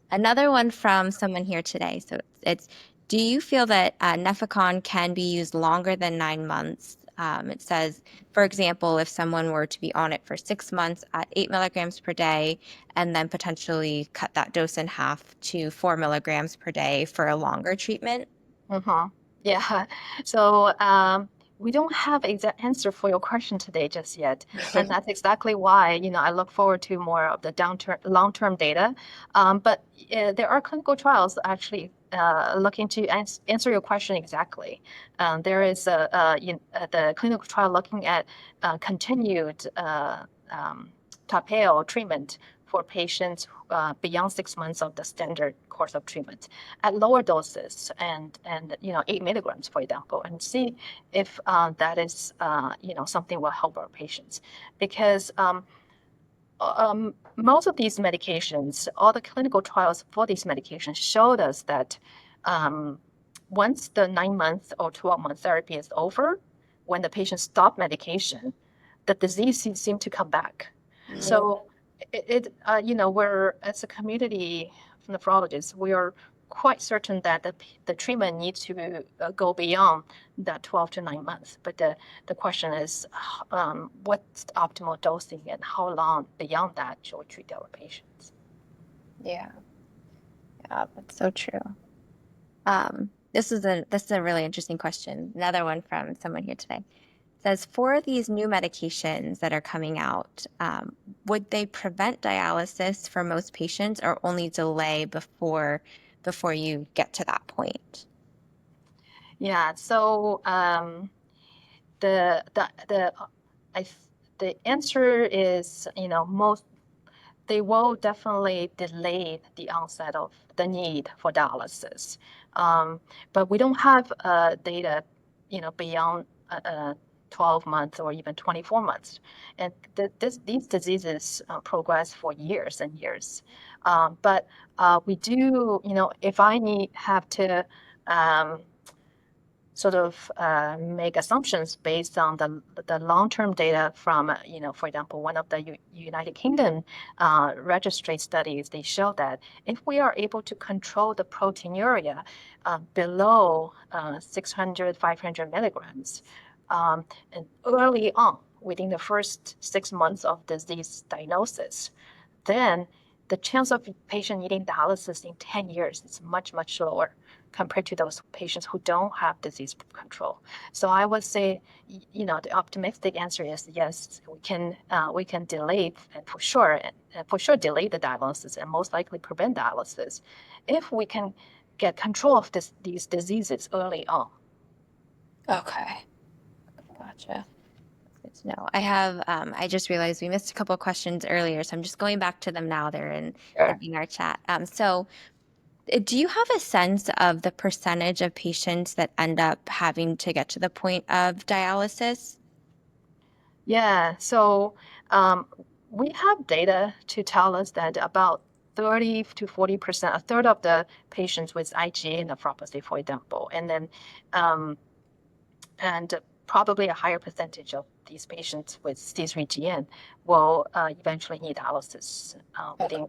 Speaker 1: Another one from someone here today. So it's do you feel that Nefecon can be used longer than 9 months? It says, for example, if someone were to be on it for 6 months at 8 milligrams per day, and then potentially cut that dose in half to 4 milligrams per day for a longer treatment.
Speaker 2: Mm-hmm. Yeah. So we don't have exact answer for your question today just yet, and that's exactly why I look forward to more of the long-term data. But there are clinical trials actually looking to answer your question exactly. There is the clinical trial looking at continued TAPEO treatment for patients beyond 6 months of the standard course of treatment at lower doses and 8 milligrams, for example, and see if that is something will help our patients, because most of these medications, all the clinical trials for these medications showed us that once the 9 month or 12-month therapy is over, when the patient stop medication, the disease seems to come back. So we're, as a community of nephrologists, we are quite certain that the treatment needs to go beyond that 12 to 9 months. But the question is, what's the optimal dosing and how long beyond that should we treat our patients?
Speaker 1: Yeah, that's so true. This is a really interesting question. Another one from someone here today. It says, for these new medications that are coming out, would they prevent dialysis for most patients, or only delay before you get to that point?
Speaker 2: Yeah. So the the the I the answer is, most they will definitely delay the onset of the need for dialysis. But we don't have data, beyond 12 months or even 24 months. And these diseases progress for years and years. But we do, if have to um, sort of make assumptions based on the long-term data from, for example, one of the United Kingdom registry studies. They show that if we are able to control the proteinuria below 600, 500 milligrams, and early on, within the first 6 months of disease diagnosis, then the chance of patient needing dialysis in 10 years is much, much lower compared to those patients who don't have disease control. So I would say, the optimistic answer is yes, we can delay, and for sure delay the dialysis and most likely prevent dialysis if we can get control of these diseases early on.
Speaker 1: Okay, gotcha. Good to know. I just realized we missed a couple of questions earlier, so I'm just going back to them now. They're
Speaker 2: Sure.
Speaker 1: in our chat. Do you have a sense of the percentage of patients that end up having to get to the point of dialysis?
Speaker 2: Yeah, so we have data to tell us that about 30 to 40%, a third of the patients with IgA nephropathy, for example, um, and probably a higher percentage of these patients with C3G will eventually need dialysis within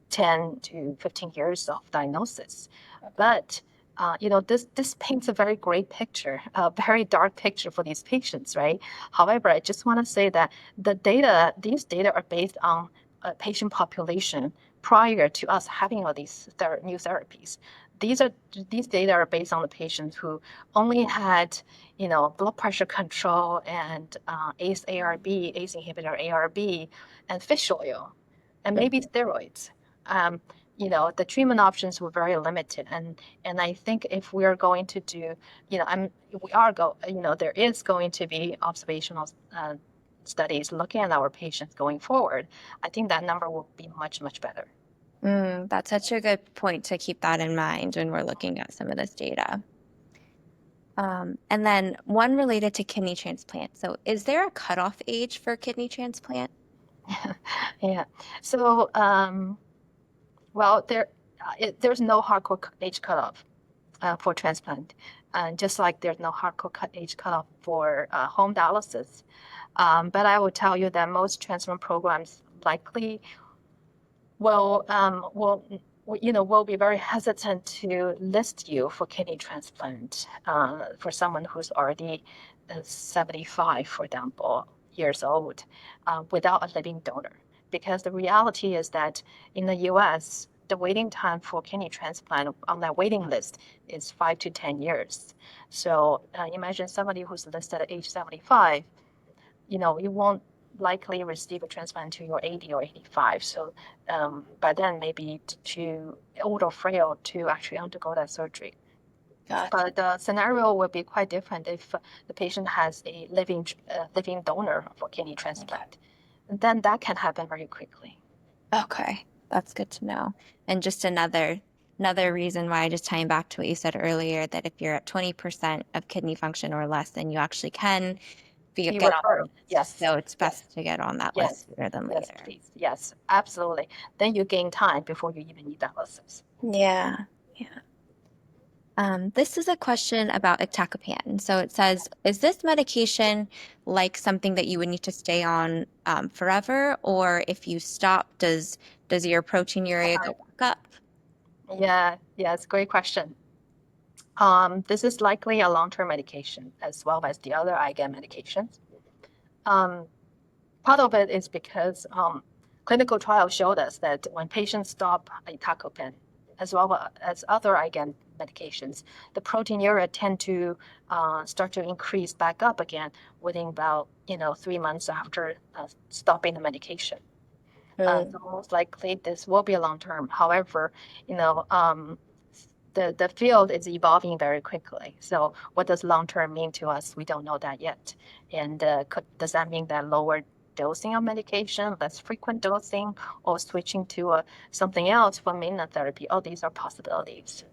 Speaker 2: 10 to 15 years of diagnosis. But this paints a very great picture, a very dark picture for these patients, right? However, I just want to say that these data are based on a patient population prior to us having all these new therapies. These data are based on the patients who only had, blood pressure control and ACE ARB, ACE inhibitor ARB, and fish oil, and maybe steroids. Um, the treatment options were very limited, and I think if we are going to do, there is going to be observational studies looking at our patients going forward. I think that number will be much, much better.
Speaker 1: That's such a good point to keep that in mind when we're looking at some of this data. And then one related to kidney transplant. So is there a cutoff age for kidney transplant?
Speaker 2: Yeah. So, well, there's no hardcore age cutoff for transplant, just like there's no hardcore age cutoff for home dialysis. But I will tell you that most transplant programs likely will be very hesitant to list you for kidney transplant for someone who's already 75, for example, years old, without a living donor. Because the reality is that in the US, the waiting time for kidney transplant on that waiting list is 5 to 10 years. So imagine somebody who's listed at age 75, you won't likely receive a transplant until you're 80 or 85. So by then, maybe too old or frail to actually undergo that surgery.
Speaker 1: Gotcha.
Speaker 2: But the scenario will be quite different if the patient has a living donor for kidney transplant. Then that can happen very quickly.
Speaker 1: Okay, that's good to know. And just another reason why, just tying back to what you said earlier, that if you're at 20% of kidney function or less, then you actually can
Speaker 2: Be
Speaker 1: get on the
Speaker 2: referred.
Speaker 1: list.
Speaker 2: Yes.
Speaker 1: So it's
Speaker 2: Yes.
Speaker 1: best to get on that
Speaker 2: Yes.
Speaker 1: list sooner than
Speaker 2: Yes,
Speaker 1: later.
Speaker 2: please. Yes, absolutely. Then you gain time before you even need dialysis.
Speaker 1: Yeah. This is a question about Iptacopan. So it says, is this medication like something that you would need to stay on forever, or if you stop, does your proteinuria go back up?
Speaker 2: Yeah, yes, great question. This is likely a long-term medication as well as the other IgAN medications. Part of it is because clinical trials showed us that when patients stop Iptacopan as well as other IgAN medications, the proteinuria tend to start to increase back up again within about 3 months after stopping the medication. So most likely this will be a long term. However, the field is evolving very quickly. So what does long term mean to us? We don't know that yet. And does that mean that lower dosing of medication, less frequent dosing, or switching to something else for maintenance therapy? All these are possibilities.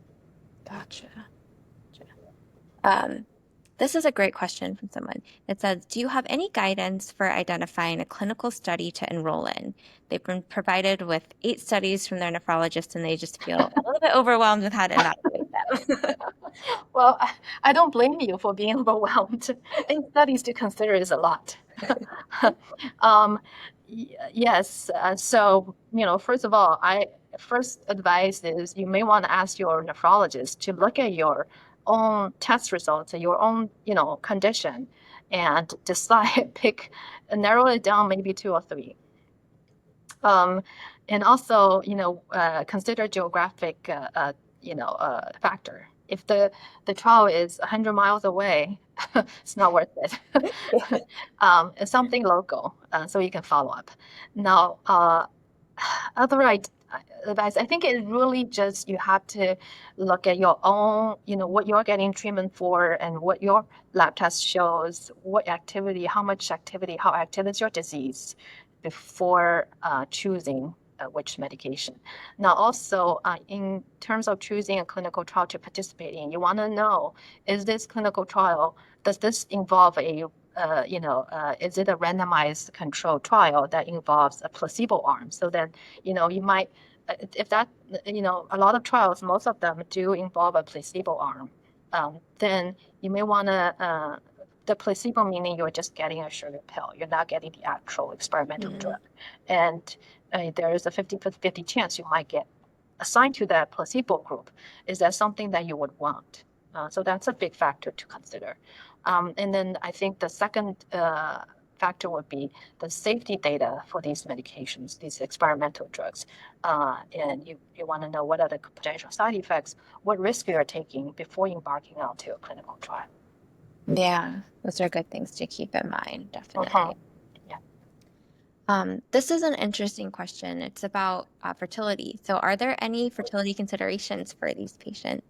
Speaker 1: Gotcha. This is a great question from someone. It says, do you have any guidance for identifying a clinical study to enroll in? They've been provided with 8 studies from their nephrologist, and they just feel a little bit overwhelmed with how to evaluate them.
Speaker 2: Well, I don't blame you for being overwhelmed. 8 studies to consider is a lot. Yes. So, first of all, first advice is you may want to ask your nephrologist to look at your own test results and your own, condition and decide, narrow it down maybe 2 or 3. And also, consider geographic, factor. If the trial is 100 miles away, it's not worth it. It's something local, so you can follow up. Now, other advice, I think it really just you have to look at your own, what you're getting treatment for and what your lab test shows, what activity, how much activity, how active is your disease before choosing which medication. Now, also in terms of choosing a clinical trial to participate in, you want to know, is this clinical trial, does this involve is it a randomized controlled trial that involves a placebo arm? So then, you might, if that, a lot of trials, most of them do involve a placebo arm. Then you may want to, the placebo meaning you're just getting a sugar pill. You're not getting the actual experimental drug. And there is a 50-50 chance you might get assigned to that placebo group. Is that something that you would want? So that's a big factor to consider. And then I think the second factor would be the safety data for these medications, these experimental drugs. And you want to know what are the potential side effects, what risk you are taking before embarking onto a clinical trial.
Speaker 1: Yeah, those are good things to keep in mind, definitely.
Speaker 2: Yeah.
Speaker 1: This is an interesting question. It's about fertility. So are there any fertility considerations for these patients?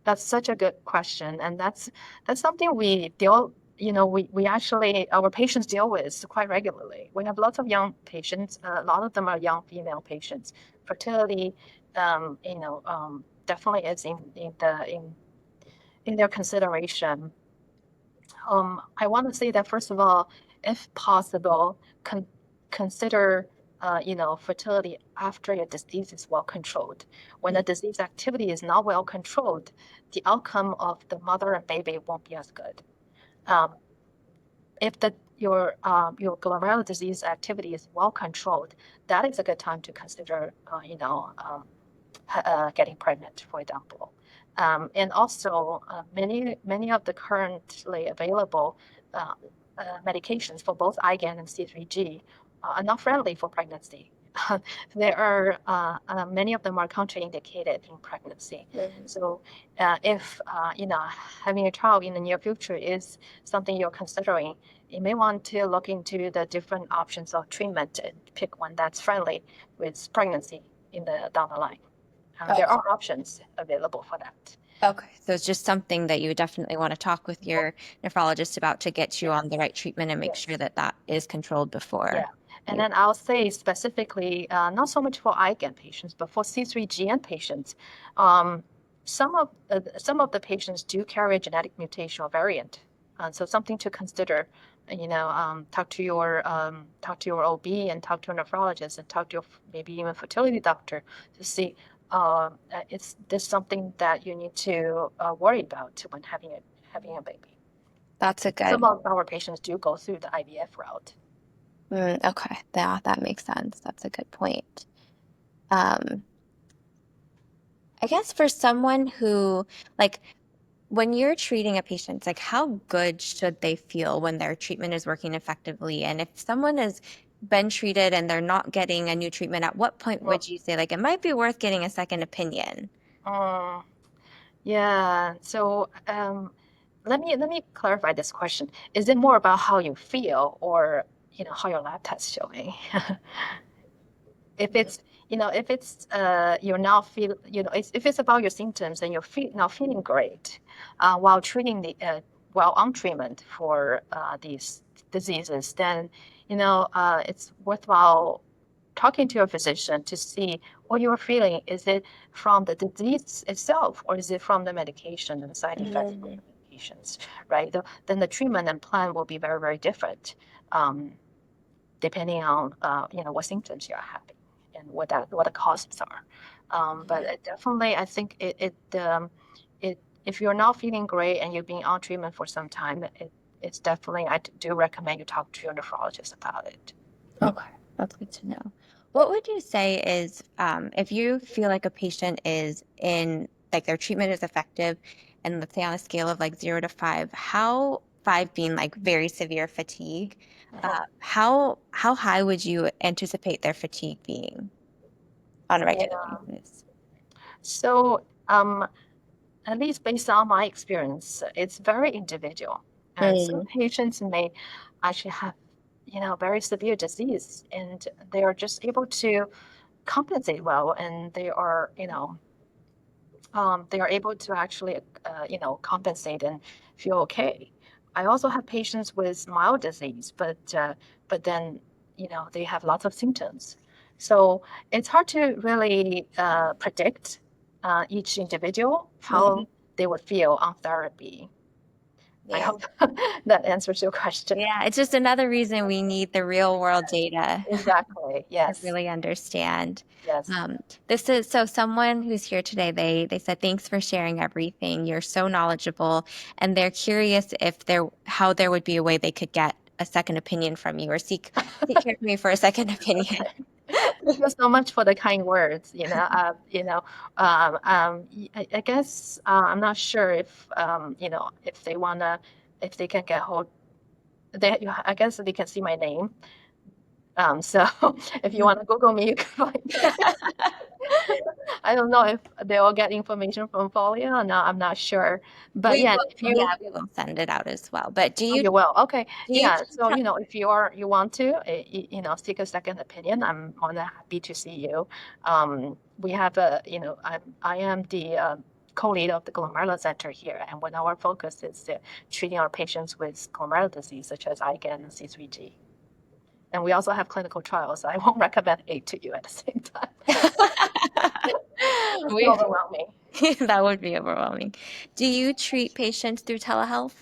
Speaker 2: That's such a good question, and that's something we deal. We actually our patients deal with quite regularly. We have lots of young patients. A lot of them are young female patients, fertility, definitely is in their consideration. I want to say that first of all, if possible, consider fertility after your disease is well controlled. When the disease activity is not well controlled, the outcome of the mother and baby won't be as good. If your glomerular disease activity is well controlled, that is a good time to consider getting pregnant, for example. And also, many of the currently available medications for both IgAN and C3G are not friendly for pregnancy. There are many of them are contraindicated in pregnancy. So, if having a child in the near future is something you're considering, you may want to look into the different options of treatment and pick one that's friendly with pregnancy down the line. There are options available for that.
Speaker 1: Okay, so it's just something that you would definitely want to talk with your nephrologist about to get you on the right treatment and make sure that that is controlled before.
Speaker 2: Yeah. And then I'll say specifically, not so much for IgAN patients, but for C3GN patients, some of the patients do carry a genetic mutation or variant, so something to consider. Talk to your OB and talk to a nephrologist and talk to your maybe even fertility doctor to see is this something that you need to worry about when having a baby.
Speaker 1: That's a good.
Speaker 2: Some of our patients do go through the IVF route.
Speaker 1: Okay, that makes sense. That's a good point. I guess for someone who, like, when you're treating a patient, like, how good should they feel when their treatment is working effectively? And if someone has been treated and they're not getting a new treatment, at what point would you say, like, it might be worth getting a second opinion?
Speaker 2: Yeah. So let me clarify this question. Is it more about how you feel or how your lab test showing? If it's you're now feel if it's about your symptoms and you're now feeling great while while on treatment for these diseases, then it's worthwhile talking to your physician to see what you're feeling. Is it from the disease itself, or is it from the medication and the side effects of the medications, right? Then the treatment and plan will be very, very different, depending on what symptoms you're having and what the causes are. But definitely, I think if you're not feeling great and you've been on treatment for some time, it's definitely, I do recommend you talk to your nephrologist about it.
Speaker 1: Okay, that's good to know. What would you say is, if you feel like a patient is like their treatment is effective, and let's say on a scale of like 0 to 5, how 5 being like very severe fatigue, how high would you anticipate their fatigue being on a regular basis?
Speaker 2: So, at least based on my experience, it's very individual. And some patients may actually have, very severe disease, and they are just able to compensate well, and they are able to actually, compensate and feel okay. I also have patients with mild disease, but then, they have lots of symptoms. So it's hard to really predict each individual how they would feel on therapy. I hope that answers your question.
Speaker 1: Yeah, it's just another reason we need the real world data.
Speaker 2: Exactly. Yes.
Speaker 1: To really understand.
Speaker 2: Yes.
Speaker 1: This is so someone who's here today, they said, thanks for sharing everything. You're so knowledgeable. And they're curious how there would be a way they could get a second opinion from you or seek care from you for a second opinion.
Speaker 2: Thank you so much for the kind words. I guess I'm not sure if if they can get hold. I guess they can see my name. So if you want to Google me, you can find me. I don't know if they will get information from Folio or not. I'm not sure. But
Speaker 1: we will send it out as well. But do you?
Speaker 2: You will. Okay. Yeah. So if you want to seek a second opinion, I'm more than happy to see you. We have I am the co-lead of the Glomerular Center here, and one of our focus is treating our patients with glomerular disease such as IgAN and C3G. And we also have clinical trials. I won't recommend 8 to you at the same time. It would be
Speaker 1: We,
Speaker 2: overwhelming.
Speaker 1: that would be overwhelming. Do you treat patients through telehealth?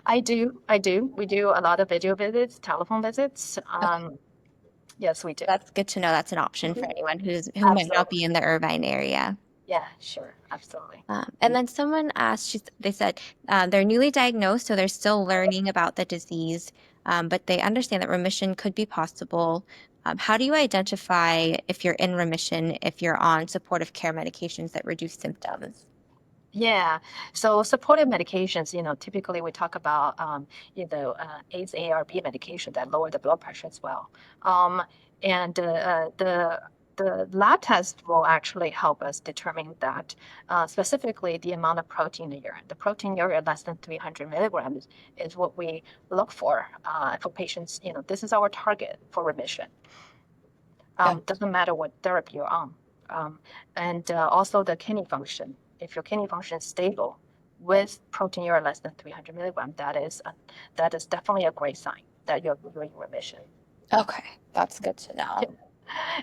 Speaker 2: I do. I do. We do a lot of video visits, telephone visits. Yes, we do.
Speaker 1: That's good to know. That's an option for
Speaker 2: Mhm.
Speaker 1: anyone who might not
Speaker 2: Absolutely.
Speaker 1: be in the Irvine area.
Speaker 2: Yeah, sure. Absolutely.
Speaker 1: And then someone asked, they said they're newly diagnosed, so they're still learning about the disease, but they understand that remission could be possible. How do you identify if you're in remission if you're on supportive care medications that reduce symptoms?
Speaker 2: Yeah. So supportive medications, typically we talk about, ACE ARB medication that lower the blood pressure as well. And the lab test will actually help us determine that, specifically the amount of proteinuria. The proteinuria less than 300 milligrams is what we look for patients. This is our target for remission. Doesn't matter what therapy you're on. And also the kidney function. If your kidney function is stable with proteinuria less than 300 milligrams, that is definitely a great sign that you're in remission.
Speaker 1: Okay, that's good to know.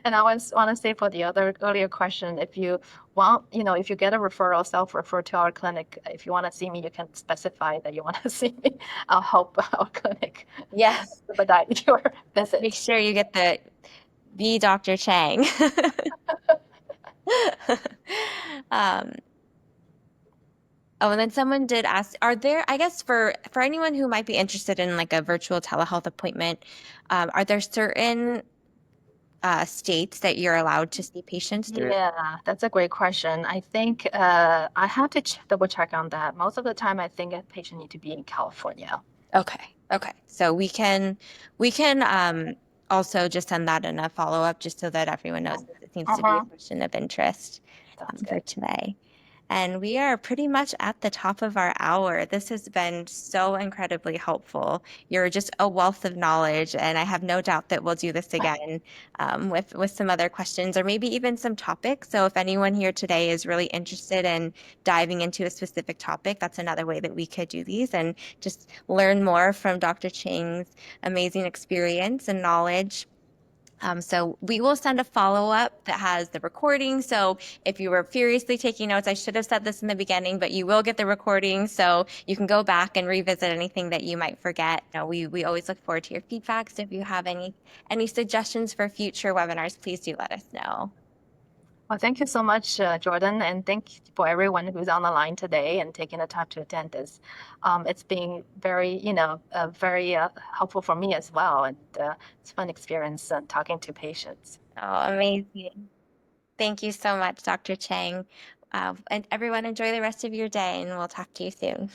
Speaker 2: And I want to say for the other earlier question, if you want, if you get a referral, self-refer to our clinic, if you want to see me, you can specify that you want to see me. I'll help our clinic
Speaker 1: Yes,
Speaker 2: expedite your visit.
Speaker 1: make sure you get the Dr. Chang. Um, Oh, and then someone did ask, are there, I guess for anyone who might be interested in like a virtual telehealth appointment, are there certain states that you're allowed to see patients through?
Speaker 2: Yeah, that's a great question. I think I have to double check on that. Most of the time, I think a patient need to be in California.
Speaker 1: Okay. Okay. So we can also just send that in a follow-up just so that everyone knows that it seems to be a question of interest
Speaker 2: Sounds
Speaker 1: for
Speaker 2: good.
Speaker 1: today. And we are pretty much at the top of our hour. This has been so incredibly helpful. You're just a wealth of knowledge, and I have no doubt that we'll do this again with some other questions or maybe even some topics. So if anyone here today is really interested in diving into a specific topic, that's another way that we could do these and just learn more from Dr. Chang's amazing experience and knowledge. So we will send a follow-up that has the recording. So if you were furiously taking notes, I should have said this in the beginning, but you will get the recording. So you can go back and revisit anything that you might forget. We always look forward to your feedback. So if you have any suggestions for future webinars, please do let us know.
Speaker 2: Well, thank you so much, Jordan, and thank you for everyone who's on the line today and taking the time to attend this. It's been very, very helpful for me as well, and it's a fun experience talking to patients.
Speaker 1: Oh, amazing. Thank you so much, Dr. Chang. And everyone, enjoy the rest of your day, and we'll talk to you soon.